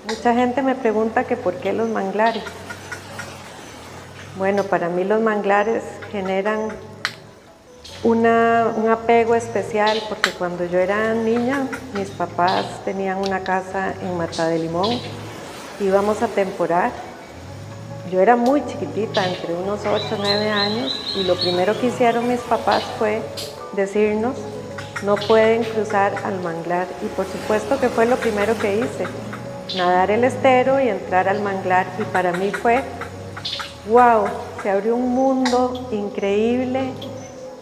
Mucha gente me pregunta que por qué los manglares. Bueno, para mí los manglares generan un apego especial porque cuando yo era niña, mis papás tenían una casa en Mata de Limón, íbamos a temporar. Yo era muy chiquitita, entre unos 8 o 9 años, y lo primero que hicieron mis papás fue decirnos, no pueden cruzar al manglar. Y por supuesto que fue lo primero que hice, nadar el estero y entrar al manglar. Y para mí fue, wow, se abrió un mundo increíble,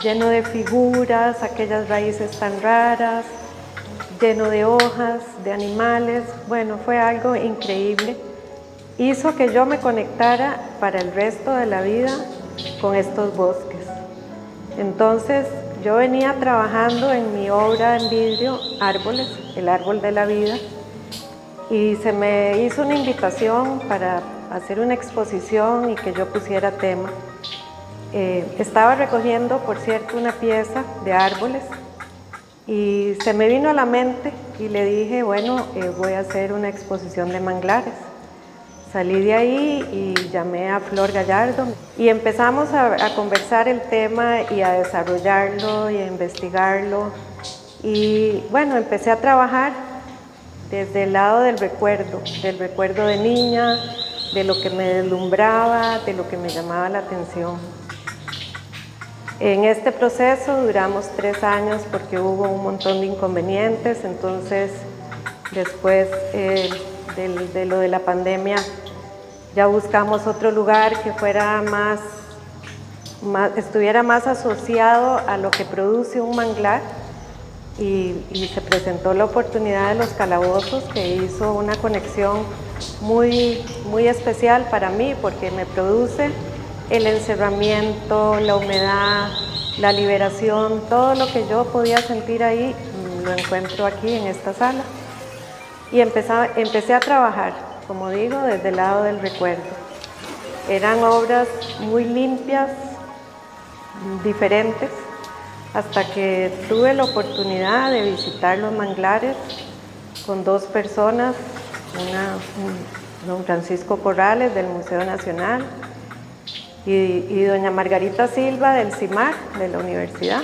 lleno de figuras, aquellas raíces tan raras, lleno de hojas, de animales. Bueno, fue algo increíble. Hizo que yo me conectara para el resto de la vida con estos bosques. Entonces, yo venía trabajando en mi obra en vidrio, Árboles, el árbol de la vida, y se me hizo una invitación para hacer una exposición y que yo pusiera tema. Estaba recogiendo, por cierto, una pieza de árboles y se me vino a la mente y le dije, bueno, voy a hacer una exposición de manglares. Salí de ahí y llamé a Flor Gallardo y empezamos a conversar el tema y a desarrollarlo y a investigarlo. Y bueno, empecé a trabajar desde el lado del recuerdo de niña, de lo que me deslumbraba, de lo que me llamaba la atención. En este proceso duramos 3 años porque hubo un montón de inconvenientes, entonces después de lo de la pandemia ya buscamos otro lugar que fuera estuviera más asociado a lo que produce un manglar y se presentó la oportunidad de Los Calabozos, que hizo una conexión muy especial para mí porque me produce el encerramiento, la humedad, la liberación, todo lo que yo podía sentir ahí lo encuentro aquí en esta sala. Y empecé a trabajar, como digo, desde el lado del recuerdo. Eran obras muy limpias, diferentes, hasta que tuve la oportunidad de visitar los manglares con 2 personas, don Francisco Corrales del Museo Nacional y doña Margarita Silva del CIMAR, de la universidad.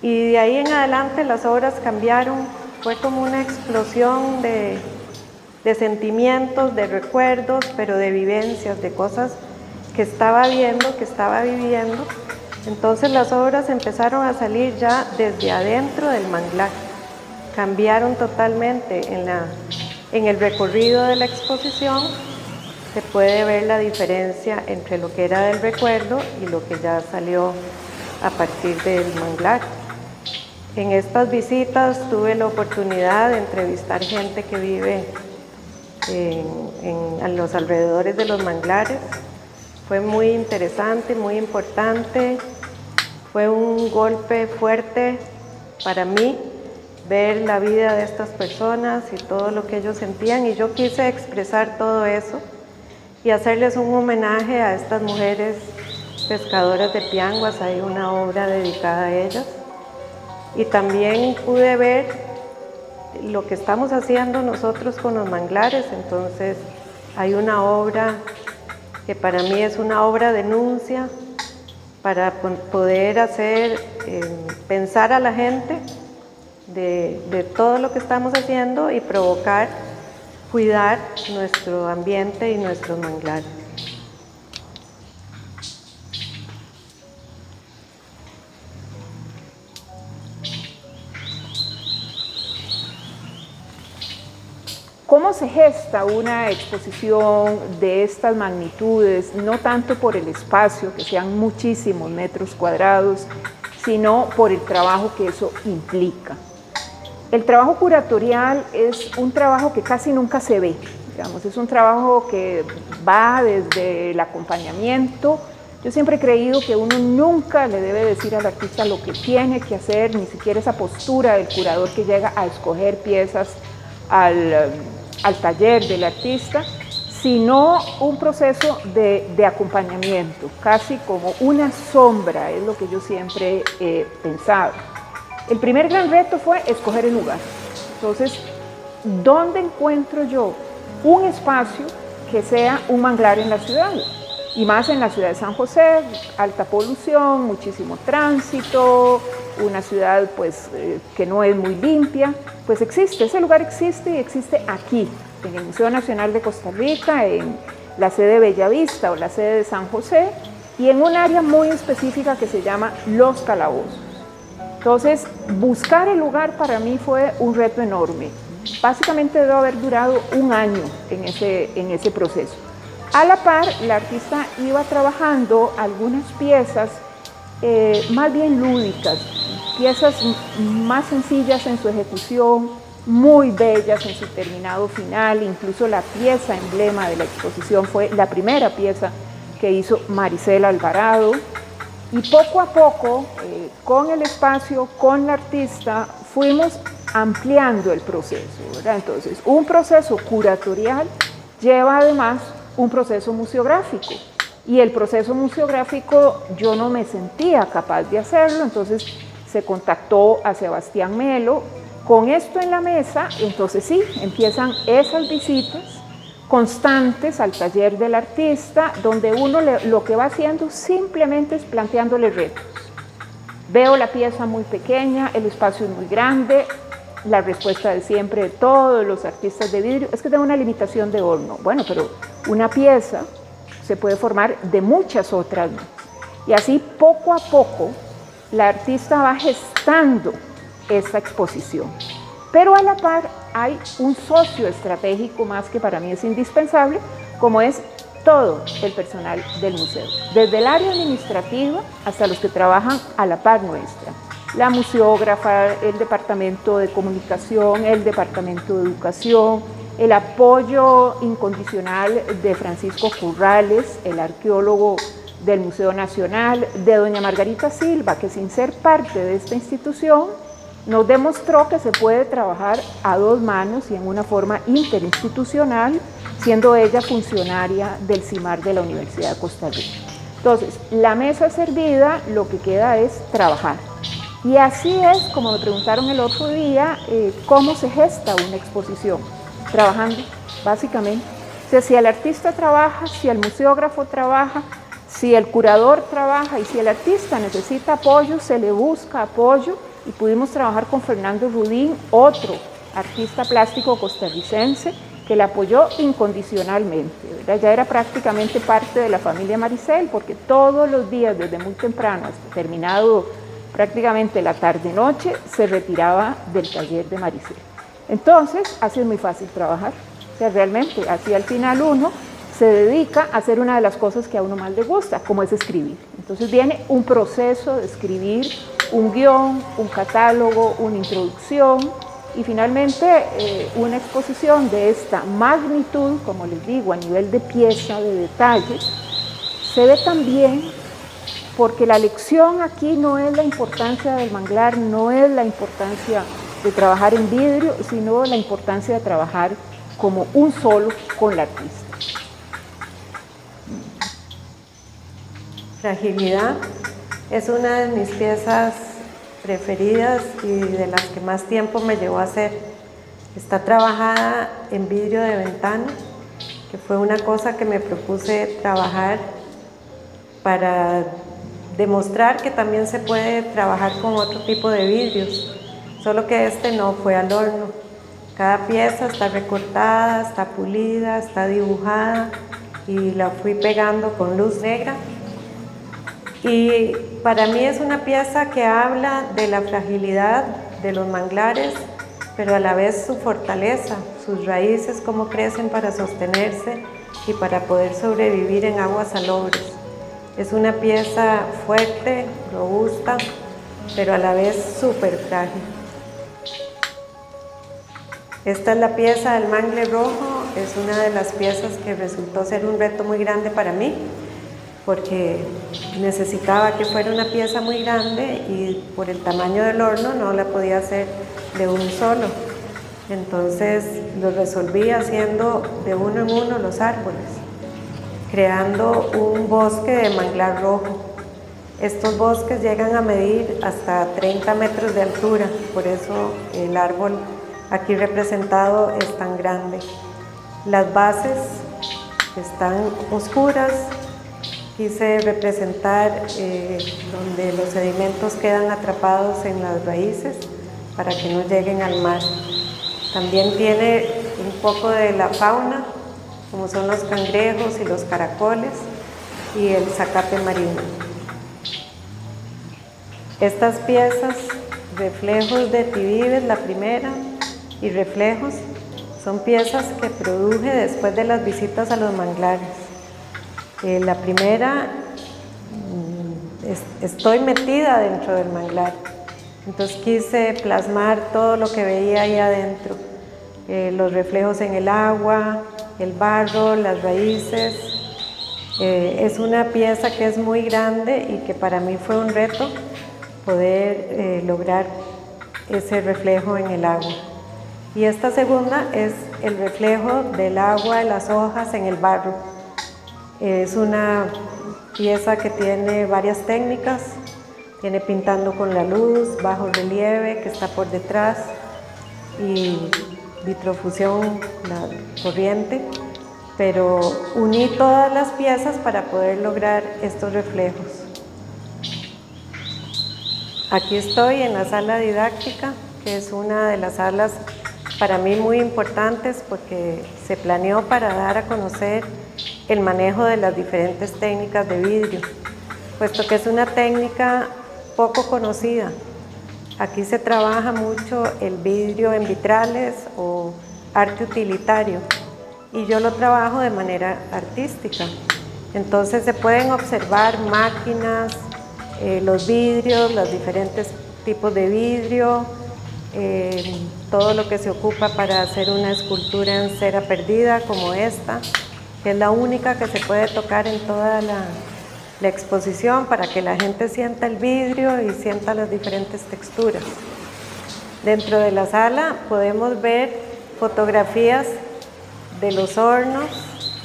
Y de ahí en adelante las obras cambiaron, fue como una explosión de sentimientos, de recuerdos, pero de vivencias, de cosas que estaba viendo, que estaba viviendo. Entonces las obras empezaron a salir ya desde adentro del manglar, cambiaron totalmente. En el recorrido de la exposición se puede ver la diferencia entre lo que era del recuerdo y lo que ya salió a partir del manglar. En estas visitas tuve la oportunidad de entrevistar gente que vive en los alrededores de los manglares. Fue muy interesante, muy importante. Fue un golpe fuerte para mí ver la vida de estas personas y todo lo que ellos sentían, y yo quise expresar todo eso y hacerles un homenaje a estas mujeres pescadoras de pianguas. Hay una obra dedicada a ellas. Y también pude ver lo que estamos haciendo nosotros con los manglares. Entonces hay una obra que para mí es una obra denuncia para poder hacer pensar a la gente de todo lo que estamos haciendo y provocar, cuidar nuestro ambiente y nuestros manglares. ¿Cómo se gesta una exposición de estas magnitudes? No tanto por el espacio, que sean muchísimos metros cuadrados, sino por el trabajo que eso implica. El trabajo curatorial es un trabajo que casi nunca se ve, digamos, es un trabajo que va desde el acompañamiento. Yo siempre he creído que uno nunca le debe decir al artista lo que tiene que hacer, ni siquiera esa postura del curador que llega a escoger piezas al taller del artista, sino un proceso de acompañamiento, casi como una sombra, es lo que yo siempre he pensado. El primer gran reto fue escoger el lugar. Entonces, ¿dónde encuentro yo un espacio que sea un manglar en la ciudad, y más en la ciudad de San José, alta polución, muchísimo tránsito, una ciudad pues que no es muy limpia, pues existe, ese lugar existe y existe aquí, en el Museo Nacional de Costa Rica, en la sede Bellavista o la sede de San José, y en un área muy específica que se llama Los Calabozos. Entonces, buscar el lugar para mí fue un reto enorme. Básicamente debe haber durado un año en ese proceso. A la par, la artista iba trabajando algunas piezas más bien lúdicas, piezas más sencillas en su ejecución, muy bellas en su terminado final. Incluso la pieza emblema de la exposición fue la primera pieza que hizo Maricela Alvarado. Y poco a poco, con el espacio, con la artista, fuimos ampliando el proceso, ¿verdad? Entonces, un proceso curatorial lleva además un proceso museográfico, y el proceso museográfico yo no me sentía capaz de hacerlo, entonces se contactó a Sebastián Melo. Con esto en la mesa, entonces sí, empiezan esas visitas constantes al taller del artista, donde uno lo que va haciendo simplemente es planteándole retos. Veo la pieza muy pequeña, el espacio es muy grande, la respuesta de siempre de todos los artistas de vidrio es que tengo una limitación de horno. Bueno, pero una pieza se puede formar de muchas otras. Y así poco a poco la artista va gestando esta exposición. Pero a la par hay un socio estratégico más que para mí es indispensable, como es todo el personal del museo, desde el área administrativa hasta los que trabajan a la par nuestra. La museógrafa, el departamento de comunicación, el departamento de educación, el apoyo incondicional de Francisco Corrales, el arqueólogo del Museo Nacional, de doña Margarita Silva, que sin ser parte de esta institución, nos demostró que se puede trabajar a dos manos y en una forma interinstitucional, siendo ella funcionaria del CIMAR de la Universidad de Costa Rica. Entonces, la mesa servida, lo que queda es trabajar. Y así es como me preguntaron el otro día, cómo se gesta una exposición. Trabajando, básicamente. O sea, si el artista trabaja, si el museógrafo trabaja, si el curador trabaja, y si el artista necesita apoyo, se le busca apoyo. Y pudimos trabajar con Fernando Rudín, otro artista plástico costarricense, que le apoyó incondicionalmente, ¿verdad? Ya era prácticamente parte de la familia Maricel, porque todos los días, desde muy temprano hasta terminado prácticamente la tarde-noche, se retiraba del taller de Maricel. Entonces, así es muy fácil trabajar. O sea, realmente, así al final uno se dedica a hacer una de las cosas que a uno más le gusta, como es escribir. Entonces viene un proceso de escribir un guión, un catálogo, una introducción y finalmente una exposición de esta magnitud, como les digo, a nivel de pieza, de detalle. Se ve también porque la lección aquí no es la importancia del manglar, no es la importancia de trabajar en vidrio, sino la importancia de trabajar como un solo con la artista. Fragilidad es una de mis piezas preferidas y de las que más tiempo me llevó a hacer. Está trabajada en vidrio de ventana, que fue una cosa que me propuse trabajar para demostrar que también se puede trabajar con otro tipo de vidrios, solo que este no fue al horno. Cada pieza está recortada, está pulida, está dibujada y la fui pegando con luz negra. Y para mí es una pieza que habla de la fragilidad de los manglares, pero a la vez su fortaleza, sus raíces, cómo crecen para sostenerse y para poder sobrevivir en aguas salobres. Es una pieza fuerte, robusta, pero a la vez súper frágil. Esta es la pieza del mangle rojo, es una de las piezas que resultó ser un reto muy grande para mí, porque necesitaba que fuera una pieza muy grande y por el tamaño del horno no la podía hacer de un solo. Entonces lo resolví haciendo de uno en uno los árboles, creando un bosque de manglar rojo. Estos bosques llegan a medir hasta 30 metros de altura, por eso el árbol aquí representado es tan grande. Las bases están oscuras. Quise representar donde los sedimentos quedan atrapados en las raíces para que no lleguen al mar. También tiene un poco de la fauna, como son los cangrejos y los caracoles y el zacate marino. Estas piezas, reflejos de Tibibes, la primera, y reflejos, son piezas que produje después de las visitas a los manglares. La primera, estoy metida dentro del manglar, entonces quise plasmar todo lo que veía ahí adentro, los reflejos en el agua, el barro, las raíces. Es una pieza que es muy grande y que para mí fue un reto poder lograr ese reflejo en el agua. Y esta segunda es el reflejo del agua de las hojas en el barro. Es una pieza que tiene varias técnicas, tiene pintando con la luz, bajo relieve que está por detrás y vitrofusión, la corriente, pero uní todas las piezas para poder lograr estos reflejos. Aquí estoy en la sala didáctica, que es una de las salas para mí muy importantes porque se planeó para dar a conocer el manejo de las diferentes técnicas de vidrio, puesto que es una técnica poco conocida. Aquí se trabaja mucho el vidrio en vitrales o arte utilitario y yo lo trabajo de manera artística. Entonces se pueden observar máquinas, los vidrios, los diferentes tipos de vidrio, todo lo que se ocupa para hacer una escultura en cera perdida como esta, que es la única que se puede tocar en toda la exposición para que la gente sienta el vidrio y sienta las diferentes texturas. Dentro de la sala podemos ver fotografías de los hornos,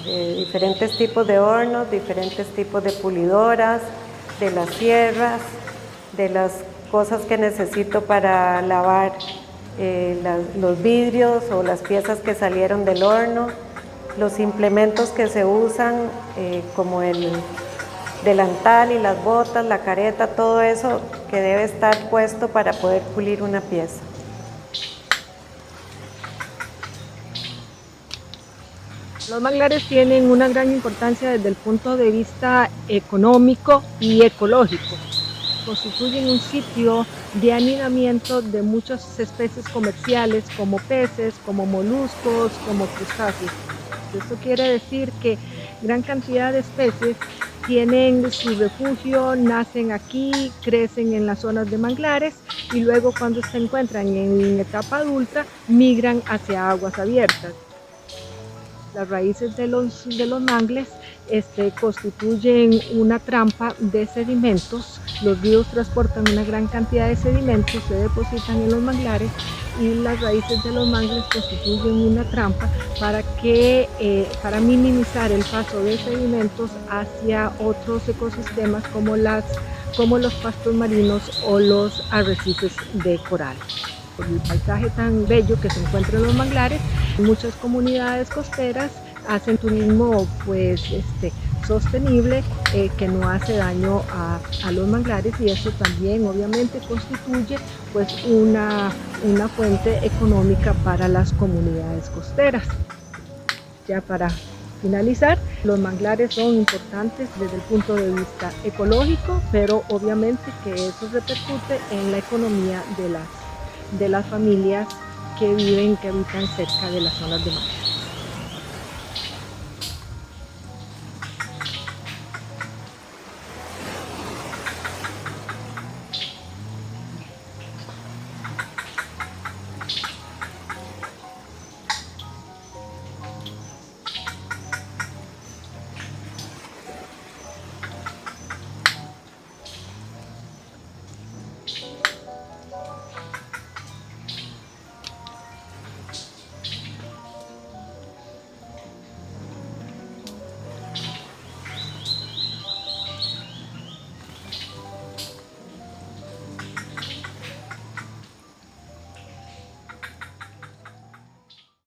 de diferentes tipos de hornos, diferentes tipos de pulidoras, de las sierras, de las cosas que necesito para lavar los vidrios o las piezas que salieron del horno, los implementos que se usan como el delantal y las botas, la careta, todo eso que debe estar puesto para poder pulir una pieza. Los manglares tienen una gran importancia desde el punto de vista económico y ecológico. Constituyen un sitio de anidamiento de muchas especies comerciales como peces, como moluscos, como crustáceos. Esto quiere decir que gran cantidad de especies tienen su refugio, nacen aquí, crecen en las zonas de manglares y luego cuando se encuentran en etapa adulta migran hacia aguas abiertas. Las raíces de los mangles constituyen una trampa de sedimentos. Los ríos transportan una gran cantidad de sedimentos, se depositan en los manglares y las raíces de los mangles constituyen una trampa para minimizar el paso de sedimentos hacia otros ecosistemas como los pastos marinos o los arrecifes de coral. Por el paisaje tan bello que se encuentra en los manglares, muchas comunidades costeras hacen turismo sostenible que no hace daño a los manglares y eso también obviamente constituye una fuente económica para las comunidades costeras. Ya para finalizar, los manglares son importantes desde el punto de vista ecológico, pero obviamente que eso repercute en la economía de las familias que habitan cerca de las zonas de mar.